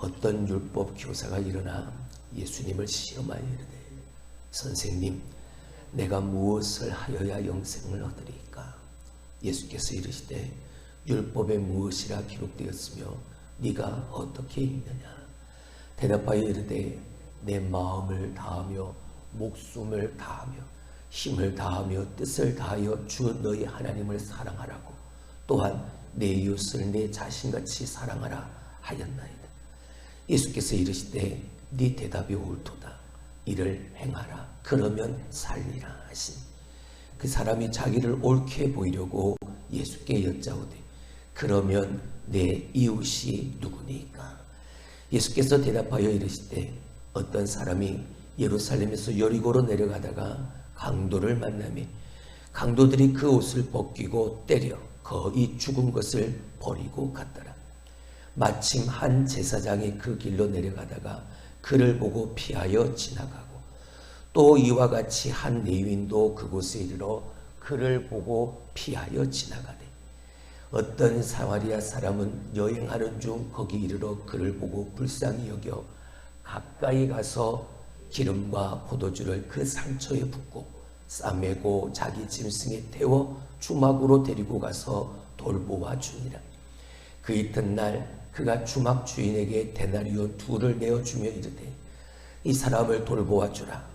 어떤 율법 교사가 일어나 예수님을 시험하여 이르되 선생님, 내가 무엇을 하여야 영생을 얻으리까? 예수께서 이르시되 율법에 무엇이라 기록되었으며 네가 어떻게 읽느냐? 대답하여 이르되 내 마음을 다하며 목숨을 다하며 힘을 다하며 뜻을 다하여 주 너희 하나님을 사랑하라고 또한 내 이웃을 내 자신같이 사랑하라 하였나이다. 예수께서 이르시되 네 대답이 옳도다. 이를 행하라. 그러면 살리라 하시니 그 사람이 자기를 옳게 보이려고 예수께 여짜오되 그러면 내 이웃이 누구니까? 예수께서 대답하여 이르시되 어떤 사람이 예루살렘에서 여리고로 내려가다가 강도를 만나매 강도들이 그 옷을 벗기고 때려 거의 죽은 것을 버리고 갔더라. 마침 한 제사장이 그 길로 내려가다가 그를 보고 피하여 지나가고 또 이와 같이 한 레위인도 그곳에 이르러 그를 보고 피하여 지나가되 어떤 사마리아 사람은 여행하는 중 거기 이르러 그를 보고 불쌍히 여겨 가까이 가서 기름과 포도주를 그 상처에 붓고 싸매고 자기 짐승에 태워 주막으로 데리고 가서 돌보아 주니라. 그 이튿날 그가 주막 주인에게 데나리온 2를 내어주며 이르되 이 사람을 돌보아 주라.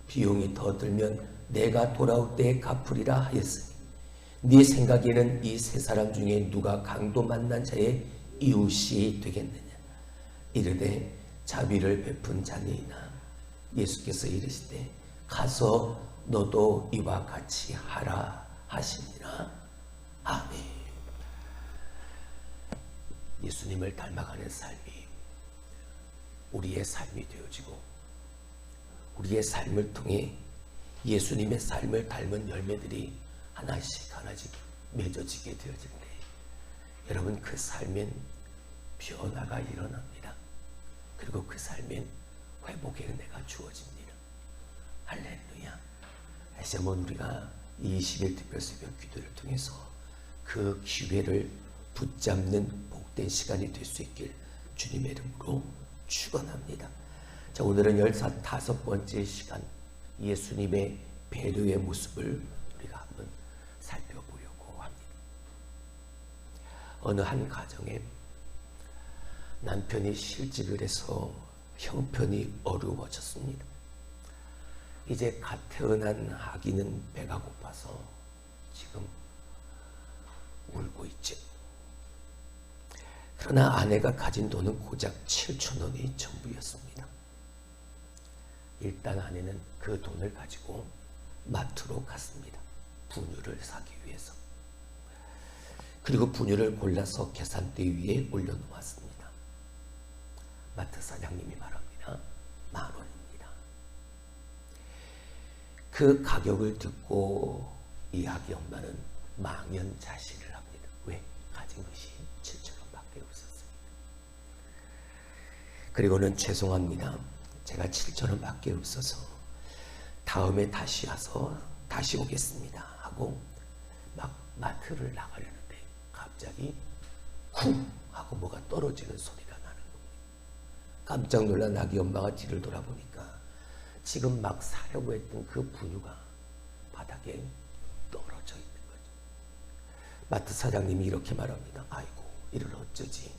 비용이 더 들면 내가 돌아올 때에 갚으리라 하였으니 네 생각에는 이 세 사람 중에 누가 강도 만난 자의 이웃이 되겠느냐? 이르되 자비를 베푼 자니이나. 예수께서 이르시되 가서 너도 이와 같이 하라 하시니라. 아멘. 예수님을 닮아가는 삶이 우리의 삶이 되어지고 우리의 삶을 통해 예수님의 삶을 닮은 열매들이 하나씩 맺어지게 되어질 때 여러분 그 삶엔 변화가 일어납니다. 그리고 그 삶엔 회복의 은혜가 주어집니다. 할렐루야. 다시 한번 우리가 20일 특별새벽 기도를 통해서 그 기회를 붙잡는 복된 시간이 될 수 있길 주님의 이름으로 축원합니다. 자, 오늘은 15번째 시간 예수님의 배려의 모습을 우리가 한번 살펴보려고 합니다. 어느 한 가정에 남편이 실직을 해서 형편이 어려워졌습니다. 이제 갓 태어난 아기는 배가 고파서 지금 울고 있죠. 그러나 아내가 가진 돈은 고작 7,000원이 전부였습니다. 일단 아내는 그 돈을 가지고 마트로 갔습니다. 분유를 사기 위해서. 그리고 분유를 골라서 계산대 위에 올려놓았습니다. 마트 사장님이 말합니다. 10,000원입니다. 그 가격을 듣고 이 아기 엄마는 망연자실을 합니다. 왜? 가진 것이 7,000원밖에 없었습니다. 그리고는 죄송합니다. 제가 7,000원밖에 없어서 다음에 다시 와서 다시 오겠습니다 하고 막 마트를 나가려는데 갑자기 쿵 하고 뭐가 떨어지는 소리가 나는 겁니다. 깜짝 놀란 아기 엄마가 뒤를 돌아보니까 지금 막 사려고 했던 그 분유가 바닥에 떨어져 있는 거죠. 마트 사장님이 이렇게 말합니다. 아이고 이를 어쩌지.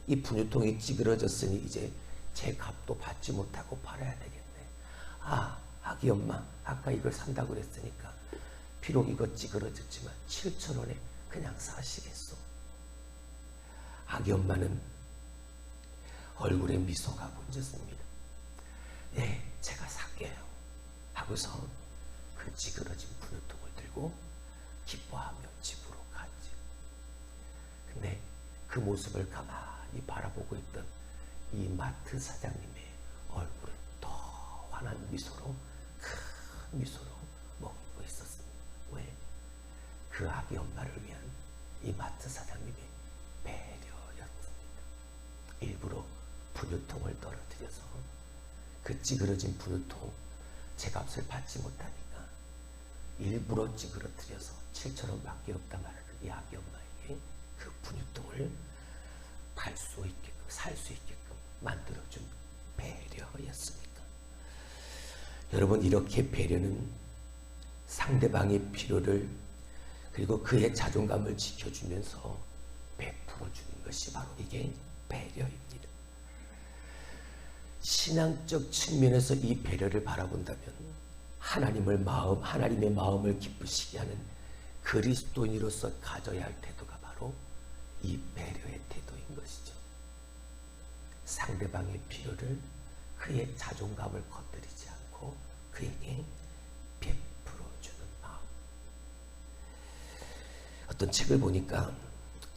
이 분유통이 찌그러졌으니 이제 제 값도 받지 못하고 팔아야 되겠네. 아, 아기 엄마 아까 이걸 산다고 그랬으니까 비록 이거 찌그러졌지만 7,000원에 그냥 사시겠소. 아기 엄마는 얼굴에 미소가 번졌습니다. 네, 제가 살게요 하고서 그 찌그러진 분유통을 들고 기뻐하며 집으로 갔죠. 근데 그 모습을 가만히 바라보고 있던 이 마트 사장님의 얼굴은 더 환한 미소로 큰 미소로 먹고 있었습니다. 왜? 그 아기 엄마를 위한 이 마트 사장님의 배려였습니다. 일부러 분유통을 떨어뜨려서 그 찌그러진 분유통 제 값을 받지 못하니까 일부러 찌그러뜨려서 7,000원밖에 없다 말하는 이 아기 엄마에게 그 분유통을 살 수 있게끔 만들어준 배려였습니까? 여러분, 이렇게 배려는 상대방의 필요를 그리고 그의 자존감을 지켜주면서 베풀어주는 것이 바로 이게 배려입니다. 신앙적 측면에서 이 배려를 바라본다면 하나님의 마음을 기쁘시게 하는 그리스도인으로서 가져야 할 태도가 바로 이 배려의 태도인 것이죠. 상대방의 필요를 그의 자존감을 건드리지 않고 그에게 베풀어주는 마음. 어떤 책을 보니까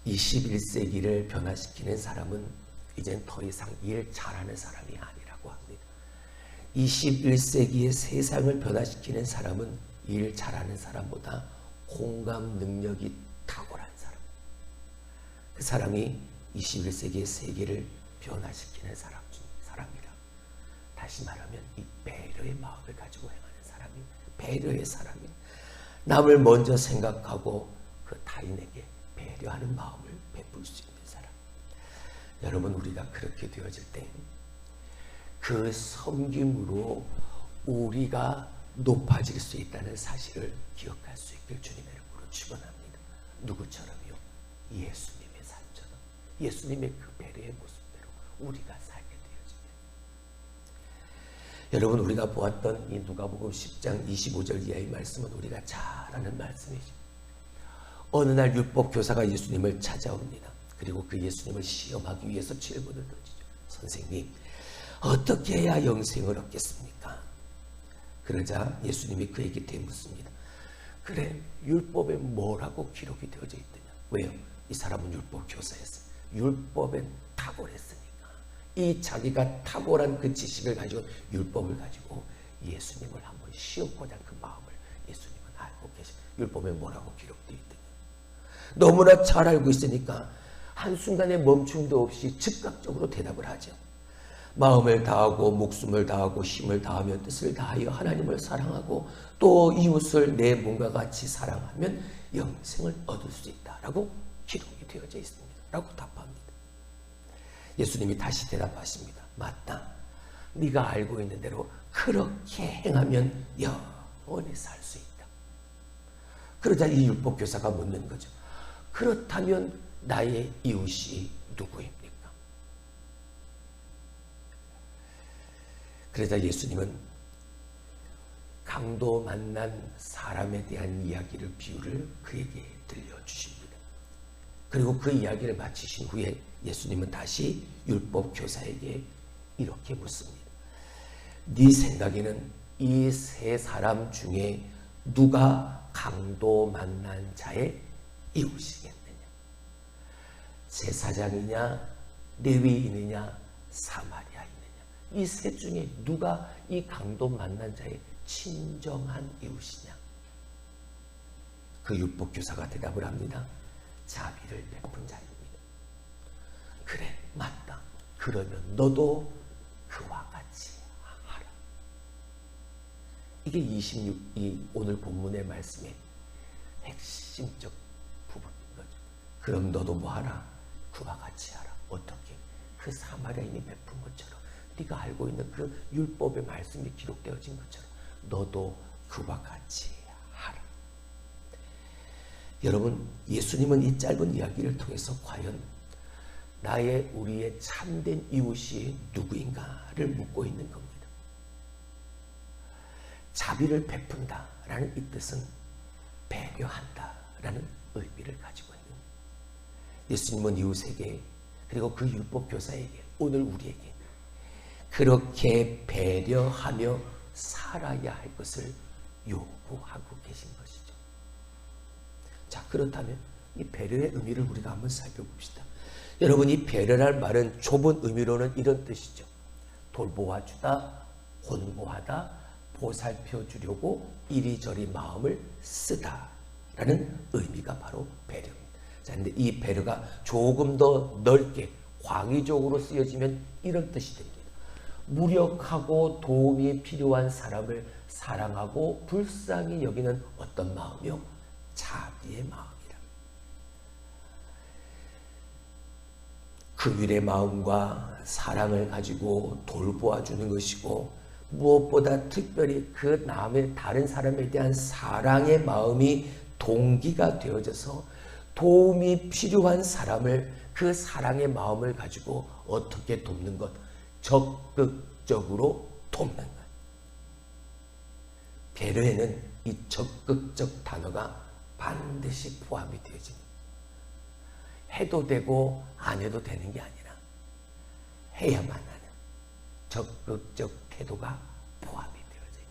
21세기를 변화시키는 사람은 이젠 더 이상 일 잘하는 사람이 아니라고 합니다. 21세기의 세상을 변화시키는 사람은 일 잘하는 사람보다 공감 능력이 탁월한 사람. 그 사람이 21세기의 세계를 변화시키는 사람이라. 다시 말하면 이 배려의 마음을 가지고 행하는 사람이 배려의 사람이 남을 먼저 생각하고 그 타인에게 배려하는 마음을 베풀 수 있는 사람. 여러분, 우리가 그렇게 되어질 때 그 섬김으로 우리가 높아질 수 있다는 사실을 기억할 수 있길 주님의 이름으로 축원합니다. 누구처럼요? 예수님의 삶처럼, 예수님의 그 배려의 모습대로 우리가 살게 되어지면. 여러분, 우리가 보았던 이 누가복음 10장 25절 이하의 말씀은 우리가 잘 아는 말씀이죠. 어느 날 율법 교사가 예수님을 찾아옵니다. 그리고 그 예수님을 시험하기 위해서 질문을 던지죠. 선생님, 어떻게 해야 영생을 얻겠습니까? 그러자 예수님이 그에게 대묻습니다. 그래, 율법에 뭐라고 기록이 되어져 있더냐? 왜요? 이 사람은 율법 교사였어요. 율법엔 탁월했으니까. 이 자기가 탁월한 그 지식을 가지고 율법을 가지고 예수님을 한번 시험하자 그 마음을 예수님은 알고 계십니다. 율법에 뭐라고 기록되어 있더냐? 너무나 잘 알고 있으니까 한순간의 멈춤도 없이 즉각적으로 대답을 하죠. 마음을 다하고 목숨을 다하고 힘을 다하며 뜻을 다하여 하나님을 사랑하고 또 이웃을 내 몸과 같이 사랑하면 영생을 얻을 수 있다라고 기록이 되어져 있습니다. 라고 답합니다. 예수님이 다시 대답하십니다. 맞다. 네가 알고 있는 대로 그렇게 행하면 영원히 살 수 있다. 그러자 이 율법교사가 묻는 거죠. 그렇다면 나의 이웃이 누구입니까? 그러자 예수님은 강도 만난 사람에 대한 이야기를 비유를 그에게 들려주십니다. 그리고 그 이야기를 마치신 후에 예수님은 다시 율법 교사에게 이렇게 묻습니다. 네 생각에는 이 세 사람 중에 누가 강도 만난 자의 이웃이겠느냐? 제사장이냐, 레위인이냐, 사마리아이냐? 이 셋 중에 누가 이 강도 만난 자의 친정한 이웃이냐? 그 율법교사가 대답을 합니다. 자비를 베푼 자입니다. 그래, 맞다. 그러면 너도 그와 같이 하라. 이게 26이 오늘 본문의 말씀의 핵심적 부분인 거죠. 그럼 너도 뭐 하라? 그와 같이 하라. 어떻게? 그 사마리아인이 베푼 것처럼, 네가 알고 있는 그 율법의 말씀이 기록되어진 것처럼 너도 그와 같이 하라. 여러분, 예수님은 이 짧은 이야기를 통해서 과연 우리의 참된 이웃이 누구인가를 묻고 있는 겁니다. 자비를 베푼다라는 이 뜻은 배려한다라는 의미를 가지고 있는 겁니다. 예수님은 이웃에게, 그리고 그 율법교사에게, 오늘 우리에게 그렇게 배려하며 살아야 할 것을 요구하고 계신 것이죠. 자, 그렇다면 이 배려의 의미를 우리가 한번 살펴봅시다. 여러분, 이 배려란 말은 좁은 의미로는 이런 뜻이죠. 돌보아주다, 혼보하다, 보살펴주려고 이리저리 마음을 쓰다 라는 의미가 바로 배려입니다. 자, 근데 이 배려가 조금 더 넓게 광의적으로 쓰여지면 이런 뜻이 됩니다. 무력하고 도움이 필요한 사람을 사랑하고 불쌍히 여기는 어떤 마음이요? 자비의 마음이라. 긍휼의 마음과 사랑을 가지고 돌보아주는 것이고, 무엇보다 특별히 그 다른 사람에 대한 사랑의 마음이 동기가 되어져서 도움이 필요한 사람을 그 사랑의 마음을 가지고 어떻게 돕는 것, 적극적으로 돕는 것. 배려에는 이 적극적 단어가 반드시 포함이 되어집니다. 해도 되고 안 해도 되는 게 아니라 해야만 하는 적극적 태도가 포함이 되어져요.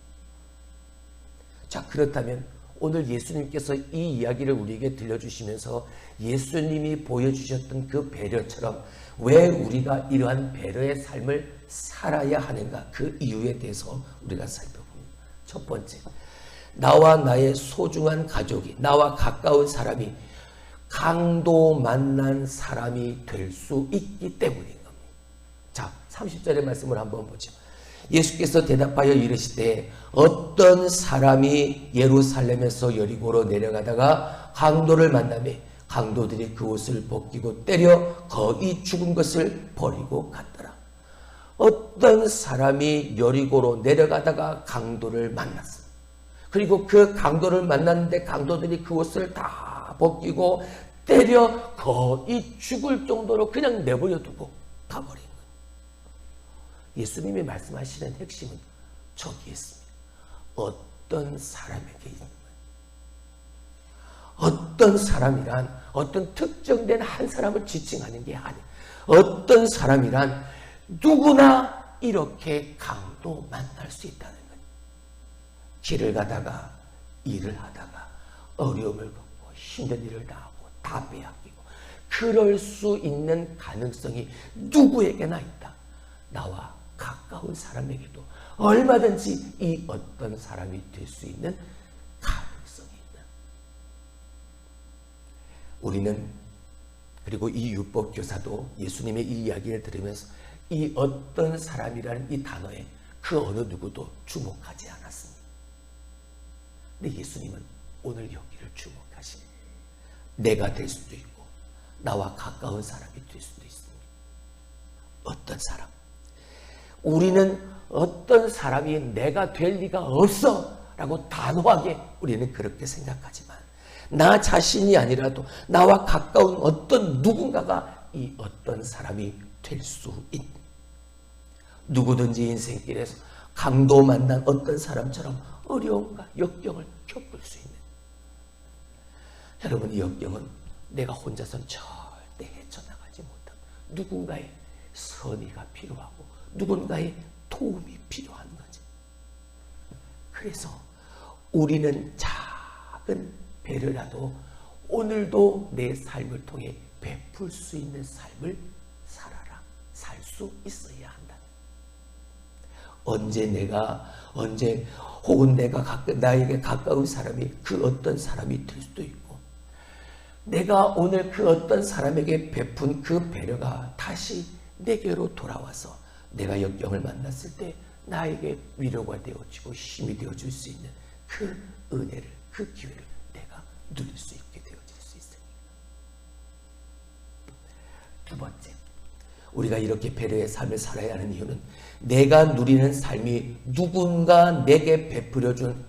자, 그렇다면 오늘 예수님께서 이 이야기를 우리에게 들려주시면서 예수님이 보여주셨던 그 배려처럼 왜 우리가 이러한 배려의 삶을 살아야 하는가, 그 이유에 대해서 우리가 살펴봅니다. 첫 번째, 나와 나의 소중한 가족이, 나와 가까운 사람이 강도 만난 사람이 될 수 있기 때문인 겁니다. 자, 30절의 말씀을 한번 보죠. 예수께서 대답하여 이르시되 어떤 사람이 예루살렘에서 여리고로 내려가다가 강도를 만나매 강도들이 그 옷을 벗기고 때려 거의 죽은 것을 버리고 갔더라. 어떤 사람이 여리고로 내려가다가 강도를 만났어. 그리고 그 강도를 만났는데 강도들이 그 옷을 다 벗기고 때려 거의 죽을 정도로 그냥 내버려 두고 가버린 거예요. 예수님이 말씀하시는 핵심은 저기에 있습니다. 어떤 사람에게 있는 거예요. 어떤 사람이란 어떤 특정된 한 사람을 지칭하는 게 아니에요. 어떤 사람이란 누구나 이렇게 강도 만날 수 있다는 거예요. 길을 가다가 일을 하다가 어려움을 겪고 힘든 일을 당하고 다 빼앗기고 그럴 수 있는 가능성이 누구에게나 있다. 나와 가까운 사람에게도 얼마든지 이 어떤 사람이 될 수 있는 가능성이 있다. 우리는 그리고 이 율법교사도 예수님의 이 이야기를 들으면서 이 어떤 사람이라는 이 단어에 그 어느 누구도 주목하지 않았습니다. 근데 예수님은 오늘 여기를 주목하십니다. 내가 될 수도 있고 나와 가까운 사람이 될 수도 있습니다. 어떤 사람? 우리는 어떤 사람이 내가 될 리가 없어 라고 단호하게 우리는 그렇게 생각하지만 나 자신이 아니라도 나와 가까운 어떤 누군가가 이 어떤 사람이 될 수 있는, 누구든지 인생길에서 강도 만난 어떤 사람처럼 어려움과 역경을 겪을 수 있는, 여러분 이 역경은 내가 혼자서는 절대 헤쳐나가지 못한 누군가의 선의가 필요하고 누군가의 도움이 필요한 거지. 그래서 우리는 작은 배려라도 오늘도 내 삶을 통해 베풀 수 있는 삶을 살아라, 살 수 있어야 한다. 언제 혹은 나에게 가까운 사람이 그 어떤 사람이 될 수도 있고, 내가 오늘 그 어떤 사람에게 베푼 그 배려가 다시 내게로 돌아와서 내가 역경을 만났을 때 나에게 위로가 되어지고 힘이 되어줄 수 있는 그 은혜를, 그 기회를 내가 누릴 수 있게 되어질 수 있습니다. 두 번째, 우리가 이렇게 배려의 삶을 살아야 하는 이유는 내가 누리는 삶이 누군가 내게 베풀어준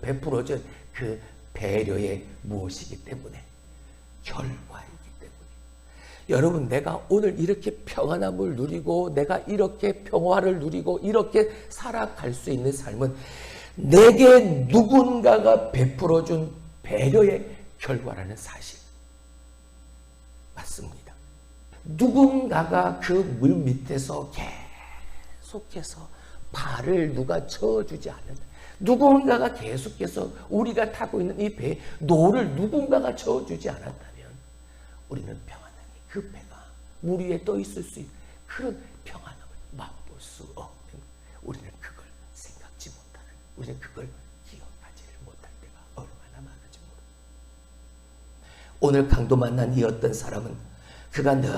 그 배려의 무엇이기 때문에, 결과이기 때문에. 여러분, 내가 오늘 이렇게 평안함을 누리고 내가 이렇게 평화를 누리고 이렇게 살아갈 수 있는 삶은 내게 누군가가 베풀어준 배려의 결과라는 사실 맞습니다. 누군가가 그 물 밑에서 계속해서 발을 누가 저어주지 않는다. 누군가가 계속해서 우리가 타고 있는 이 배에 노를 누군가가 저어주지 않았다면 우리는 평안하게 그 배가 물 위에 떠 있을 수 있는 그런 평안함을 맛볼 수 없는, 우리는 그걸 생각지 못하는, 우리는 그걸 기억하지를 못할 때가 얼마나 많은지 모릅니다. 오늘 강도 만난 이 어떤 사람은 그가 늘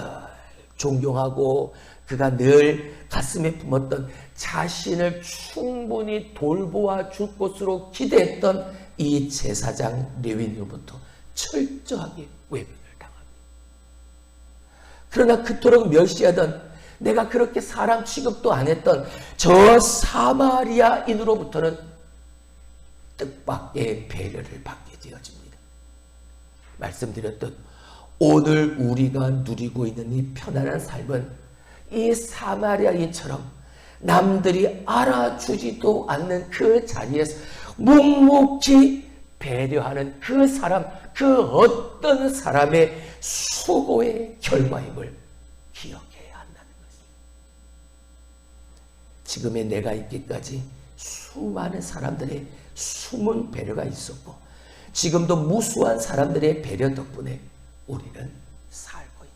존경하고 그가 늘 가슴에 품었던 자신을 충분히 돌보아 줄 것으로 기대했던 이 제사장 레위인으로부터 철저하게 외면을 당합니다. 그러나 그토록 멸시하던, 내가 그렇게 사람 취급도 안 했던 저 사마리아인으로부터는 뜻밖의 배려를 받게 되어집니다. 말씀드렸듯 오늘 우리가 누리고 있는 이 편안한 삶은 이 사마리아인처럼 남들이 알아주지도 않는 그 자리에서 묵묵히 배려하는 그 사람, 그 어떤 사람의 수고의 결과임을 기억해야 한다는 것입니다. 지금의 내가 있기까지 수많은 사람들의 숨은 배려가 있었고, 지금도 무수한 사람들의 배려 덕분에 우리는 살고 있다.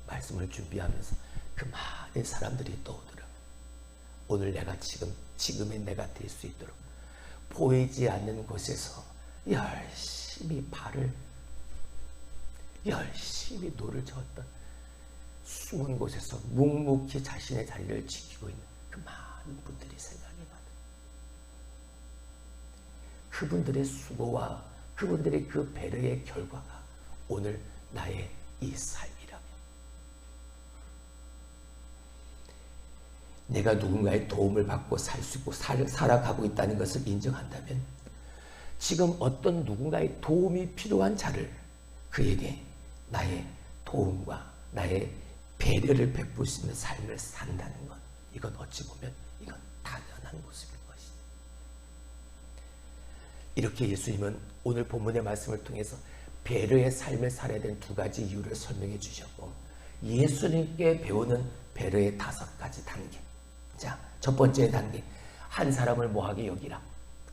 말씀을 준비하면서 그 많은 사람들이 떠오르라. 오늘 내가 지금의 내가 될 수 있도록 보이지 않는 곳에서 열심히 열심히 노를 저었던, 숨은 곳에서 묵묵히 자신의 자리를 지키고 있는 그 많은 분들이 생각이 나요. 그분들의 수고와 그분들의 그 배려의 결과가 오늘 나의 이 삶이라면, 내가 누군가의 도움을 받고 살 수 있고 살아가고 있다는 것을 인정한다면, 지금 어떤 누군가의 도움이 필요한 자를, 그에게 나의 도움과 나의 배려를 베풀 수 있는 삶을 산다는 것, 이건 어찌 보면 이건 당연한 모습인 것이다. 이렇게 예수님은 오늘 본문의 말씀을 통해서 배려의 삶을 살아야 되는 두 가지 이유를 설명해 주셨고, 예수님께 배우는 배려의 5가지 단계. 자, 첫 번째 단계, 한 사람을 뭐하게 여기라.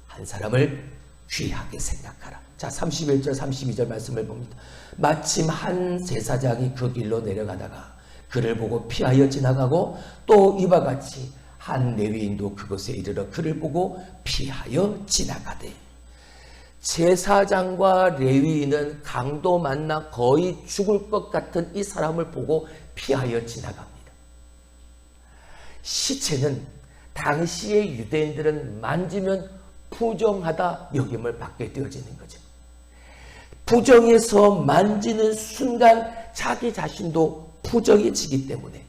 한 사람을 귀하게 생각하라. 자, 31절 32절 말씀을 봅니다. 마침 한 제사장이 그 길로 내려가다가 그를 보고 피하여 지나가고, 또 이와 같이 한 레위인도 그곳에 이르러 그를 보고 피하여 지나가되. 제사장과 레위인은 강도 만나 거의 죽을 것 같은 이 사람을 보고 피하여 지나갑니다. 시체는 당시의 유대인들은 만지면 부정하다 여김을 받게 되어지는 거죠. 부정해서 만지는 순간 자기 자신도 부정해지기 때문에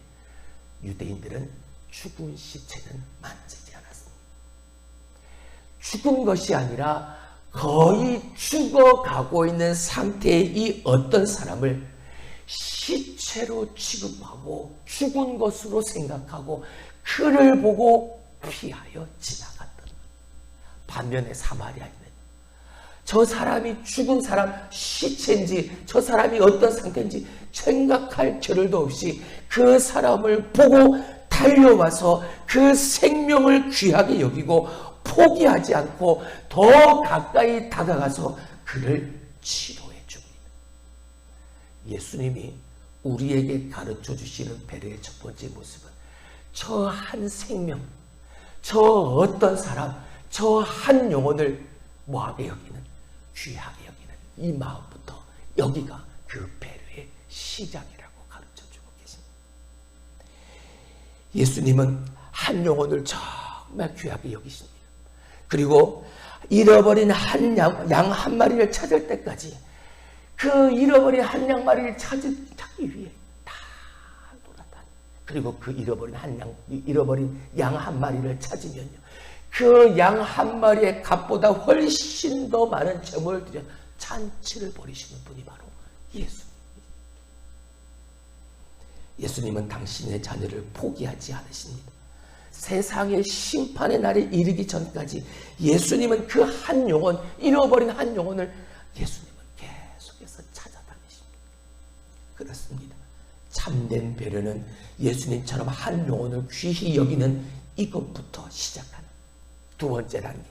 유대인들은 죽은 시체는 만지지 않았습니다. 죽은 것이 아니라 거의 죽어가고 있는 상태의 이 어떤 사람을 시체로 취급하고 죽은 것으로 생각하고 그를 보고 피하여 지나갔던. 반면에 사마리아인은 저 사람이 죽은 사람 시체인지 저 사람이 어떤 상태인지 생각할 겨를도 없이 그 사람을 보고 달려와서 그 생명을 귀하게 여기고 포기하지 않고 더 가까이 다가가서 그를 치료해 줍니다. 예수님이 우리에게 가르쳐 주시는 배려의 첫 번째 모습은 저 한 생명, 저 어떤 사람, 저 한 영혼을 뭐하게 여기는, 귀하게 여기는 이 마음부터, 여기가 그 배려의 시작이라고 가르쳐주고 계십니다. 예수님은 한 영혼을 정말 귀하게 여기십니다. 그리고 잃어버린 양 한 마리를 찾을 때까지 그 잃어버린 한 양 마리를 찾기 위해 다 돌아다니. 그리고 그 잃어버린 양 한 마리를 찾으면요, 그 양 한 마리의 값보다 훨씬 더 많은 재물을 들여 잔치를 벌이시는 분이 바로 예수님. 예수님은 당신의 자녀를 포기하지 않으십니다. 세상의 심판의 날에 이르기 전까지 예수님은 그 한 영혼, 잃어버린 한 영혼을 예수님은 계속해서 찾아다니십니다. 그렇습니다. 참된 배려는 예수님처럼 한 영혼을 귀히 여기는 이것부터 시작하는 두 번째 단계.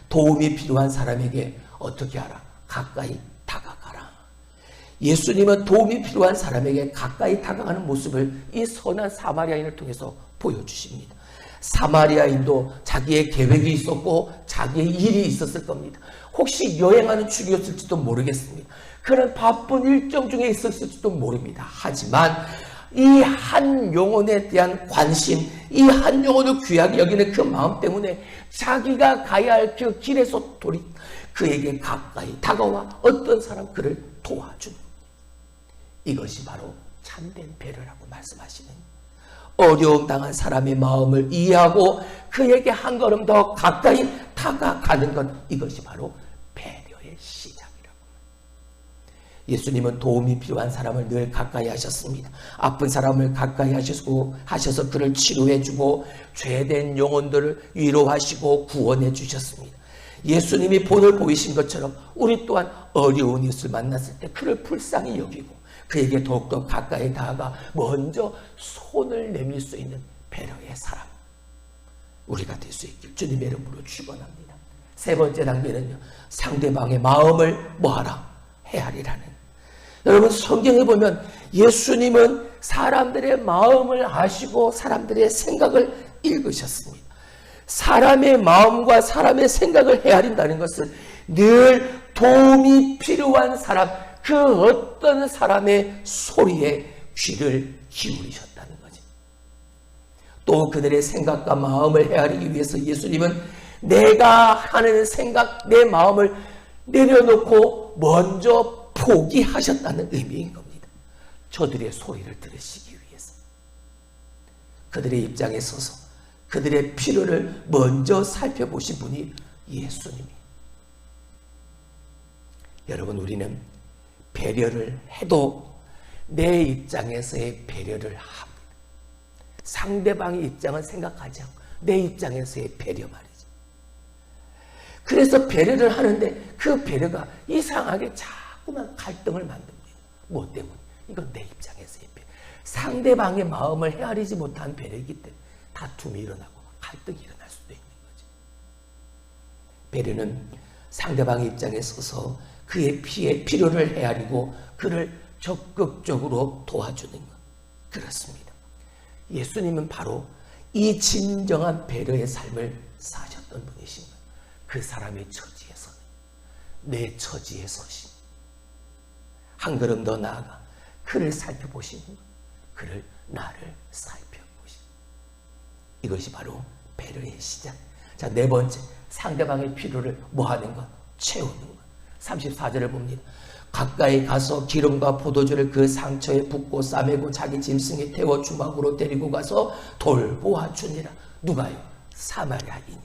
도움이 필요한 사람에게 어떻게 하라? 가까이 다가가라. 예수님은 도움이 필요한 사람에게 가까이 다가가는 모습을 이 선한 사마리아인을 통해서 보여주십니다. 사마리아인도 자기의 계획이 있었고 자기의 일이 있었을 겁니다. 혹시 여행하는 중이었을지도 모르겠습니다. 그런 바쁜 일정 중에 있었을지도 모릅니다. 하지만 이 한 영혼에 대한 관심, 이 한 영혼을 귀하게 여기는 그 마음 때문에 자기가 가야 할 그 길에서 그에게 가까이 다가와 어떤 사람 그를 도와주는, 이것이 바로 참된 배려라고 말씀하시는, 어려움 당한 사람의 마음을 이해하고 그에게 한 걸음 더 가까이 다가가는 것, 이것이 바로 배려의 시작이라고. 예수님은 도움이 필요한 사람을 늘 가까이 하셨습니다. 아픈 사람을 가까이 하셔서 그를 치료해주고 죄된 영혼들을 위로하시고 구원해 주셨습니다. 예수님이 본을 보이신 것처럼 우리 또한 어려운 이웃을 만났을 때 그를 불쌍히 여기고 그에게 더욱더 가까이 다가가 먼저 손을 내밀 수 있는 배려의 사람, 우리가 될 수 있길 주님의 이름으로 축원합니다. 세 번째 단계는요, 상대방의 마음을 뭐하라? 헤아리라는. 여러분, 성경에 보면 예수님은 사람들의 마음을 아시고 사람들의 생각을 읽으셨습니다. 사람의 마음과 사람의 생각을 헤아린다는 것은 늘 도움이 필요한 사람, 그 어떤 사람의 소리에 귀를 기울이셨다는 거지. 또 그들의 생각과 마음을 헤아리기 위해서 예수님은 내가 하는 생각, 내 마음을 내려놓고 먼저 포기하셨다는 의미인 겁니다. 저들의 소리를 들으시기 위해서. 그들의 입장에 서서 그들의 필요를 먼저 살펴보신 분이 예수님이에요. 여러분, 우리는 배려를 해도 내 입장에서의 배려를 합니다. 상대방의 입장은 생각하지 않고 내 입장에서의 배려 말이죠. 그래서 배려를 하는데 그 배려가 이상하게 자꾸만 갈등을 만듭니다. 뭐 때문에? 이건 내 입장에서의 배려. 상대방의 마음을 헤아리지 못한 배려이기 때문에 다툼이 일어나고 갈등이 일어날 수도 있는 거죠. 배려는 상대방의 입장에 서서 그의 필요를 헤아리고 그를 적극적으로 도와주는 것, 그렇습니다. 예수님은 바로 이 진정한 배려의 삶을 사셨던 분이신 거예요. 그 사람의 처지에서는 내 처지에 서신, 한 걸음 더 나아가 그를 살펴보시는 것, 그를 나를 살펴보시는 것, 이것이 바로 배려의 시작. 자, 네 번째, 상대방의 필요를 뭐하는 것? 채우는 것. 34절을 봅니다. 가까이 가서 기름과 포도주를 그 상처에 붓고 싸매고 자기 짐승에 태워 주막으로 데리고 가서 돌보아 주니라. 누가요? 사마리아인이.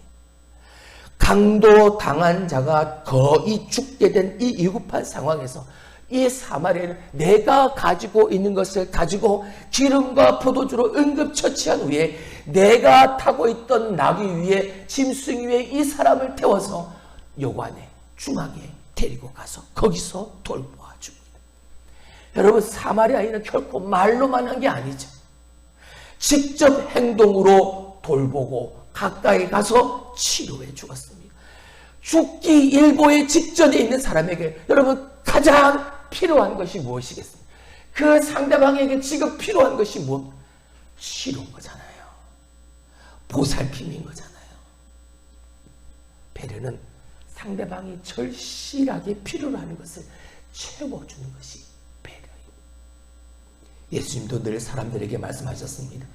강도 당한 자가 거의 죽게 된 이 위급한 상황에서 이 사마리아는 내가 가지고 있는 것을 가지고 기름과 포도주로 응급처치한 후에 내가 타고 있던 나귀 위에 짐승 위에 이 사람을 태워서 요관에 주막에 데리고 가서 거기서 돌보아 줍니다. 여러분, 사마리아인은 결코 말로만 한 게 아니죠. 직접 행동으로 돌보고 가까이 가서 치료해 주었습니다. 죽기 일보의 직전에 있는 사람에게 여러분 가장 필요한 것이 무엇이겠습니까? 그 상대방에게 지금 필요한 것이 무엇? 치료인 거잖아요. 보살핌인 거잖아요. 배려는 상대방이 절실하게 필요로 하는 것을 채워주는 것이 배려입니다. 예수님도 늘 사람들에게 말씀하셨습니다.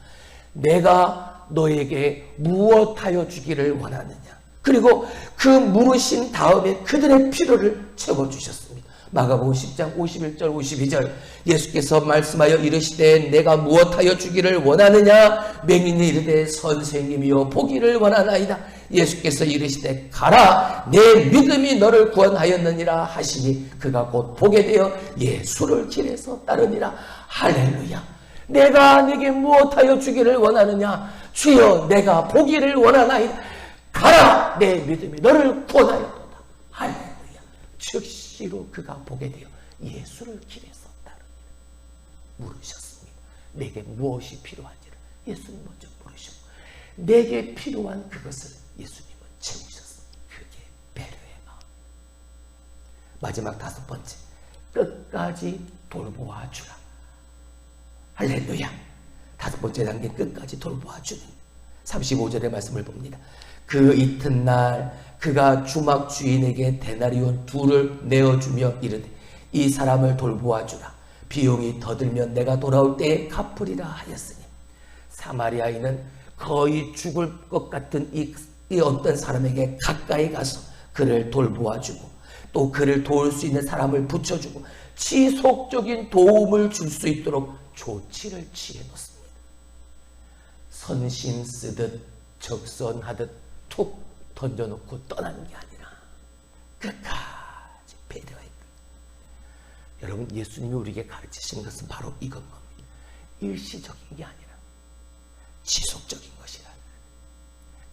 내가 너에게 무엇하여 주기를 원하느냐. 그리고 그 물으신 다음에 그들의 필요를 채워주셨습니다. 마가복음 10장 51절 52절 예수께서 말씀하여 이르시되 내가 무엇하여 주기를 원하느냐. 맹인이 이르되 선생님이여 보기를 원하나이다. 예수께서 이르시되 가라 내 믿음이 너를 구원하였느니라 하시니 그가 곧 보게 되어 예수를 길에서 따르니라. 할렐루야. 내가 네게 무엇하여 주기를 원하느냐. 주여 내가 보기를 원하나이다. 가라 내 믿음이 너를 구원하였도다. 할렐루야. 즉시로 그가 보게 되어 예수를 길에서 따르니라. 물으셨습니다. 내게 무엇이 필요한지를 예수님 먼저 물으시고 내게 필요한 그것을 예수님은 채우셨습니다. 그게 배려의 마음. 마지막 다섯 번째, 끝까지 돌보아 주라. 할렐루야. 다섯 번째 단계, 끝까지 돌보아 주는. 35절의 말씀을 봅니다. 그 이튿날 그가 주막 주인에게 데나리온 2를 내어주며 이르되 이 사람을 돌보아 주라. 비용이 더 들면 내가 돌아올 때에 갚으리라 하였으니. 사마리아인은 거의 죽을 것 같은 이 어떤 사람에게 가까이 가서 그를 돌보아 주고 또 그를 도울 수 있는 사람을 붙여주고 지속적인 도움을 줄 수 있도록 조치를 취해 놓습니다. 선심 쓰듯 적선하듯 툭 던져놓고 떠나는 게 아니라 끝까지 배려했다. 여러분, 예수님이 우리에게 가르치신 것은 바로 이건 겁니다. 일시적인 게 아니라 지속적인 것이라.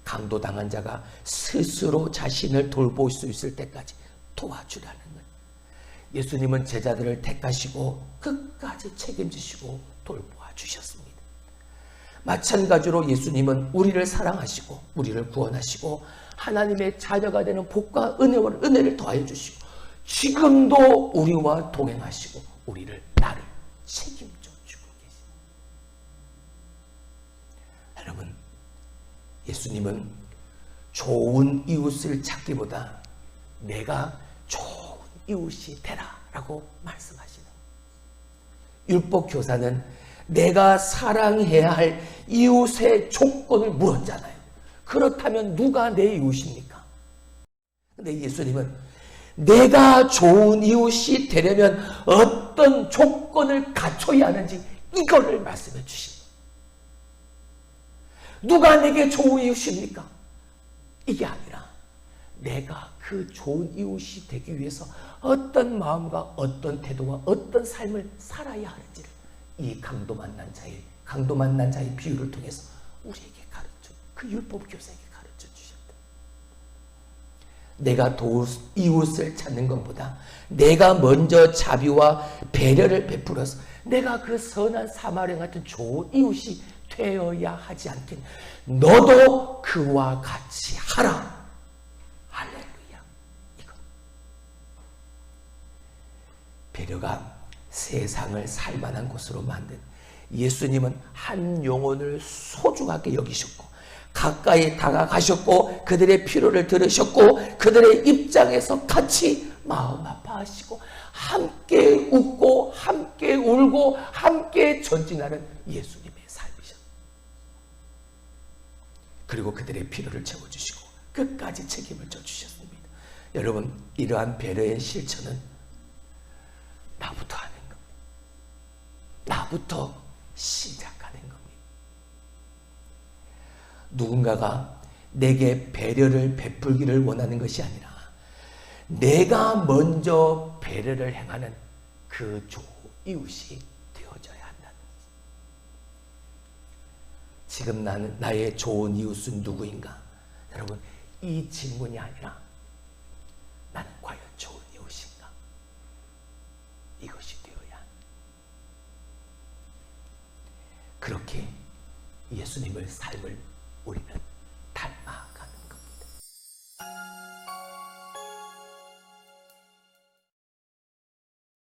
강도당한 자가 스스로 자신을 돌볼 수 있을 때까지 도와주라는 것. 예수님은 제자들을 택하시고 끝까지 책임지시고 돌보아 주셨습니다. 마찬가지로 예수님은 우리를 사랑하시고 우리를 구원하시고 하나님의 자녀가 되는 복과 은혜를 더하여 주시고 지금도 우리와 동행하시고 나를 책임져 주고 계십니다. 여러분, 예수님은 좋은 이웃을 찾기보다 내가 좋은 이웃이 되라 라고 말씀하시는 거예요. 율법교사는 내가 사랑해야 할 이웃의 조건을 물었잖아요. 그렇다면 누가 내 이웃입니까? 근데 예수님은 내가 좋은 이웃이 되려면 어떤 조건을 갖춰야 하는지 이거를 말씀해 주십니다. 누가 내게 좋은 이웃입니까? 이게 아니라 내가 그 좋은 이웃이 되기 위해서 어떤 마음과 어떤 태도와 어떤 삶을 살아야 하는지를 이 강도 만난 자의 비유를 통해서 우리에게 가르쳐, 그 율법 교사에게 가르쳐 주셨다. 내가 도울 이웃을 찾는 것보다 내가 먼저 자비와 배려를 베풀어서 내가 그 선한 사마리아 같은 좋은 이웃이 되어야 하지 않겠냐. 너도 그와 같이 하라. 할렐루야. 이거. 배려가 세상을 살만한 곳으로 만든 예수님은 한 영혼을 소중하게 여기셨고 가까이 다가가셨고 그들의 필요를 들으셨고 그들의 입장에서 같이 마음 아파하시고 함께 웃고 함께 울고 함께 전진하는 예수님의 삶이셨습니다. 그리고 그들의 필요를 채워주시고 끝까지 책임을 져주셨습니다. 여러분, 이러한 배려의 실천은 나부터 하는 겁니다. 나부터 시작하는 겁니다. 누군가가 내게 배려를 베풀기를 원하는 것이 아니라 내가 먼저 배려를 행하는 그 좋은 이웃이 되어져야 한다는 것입니다. 지금 나의 좋은 이웃은 누구인가? 여러분, 이 질문이 아니라 나는 과연 좋은 이웃인가? 이것이 되어야 합니다. 그렇게 예수님의 삶을 우리는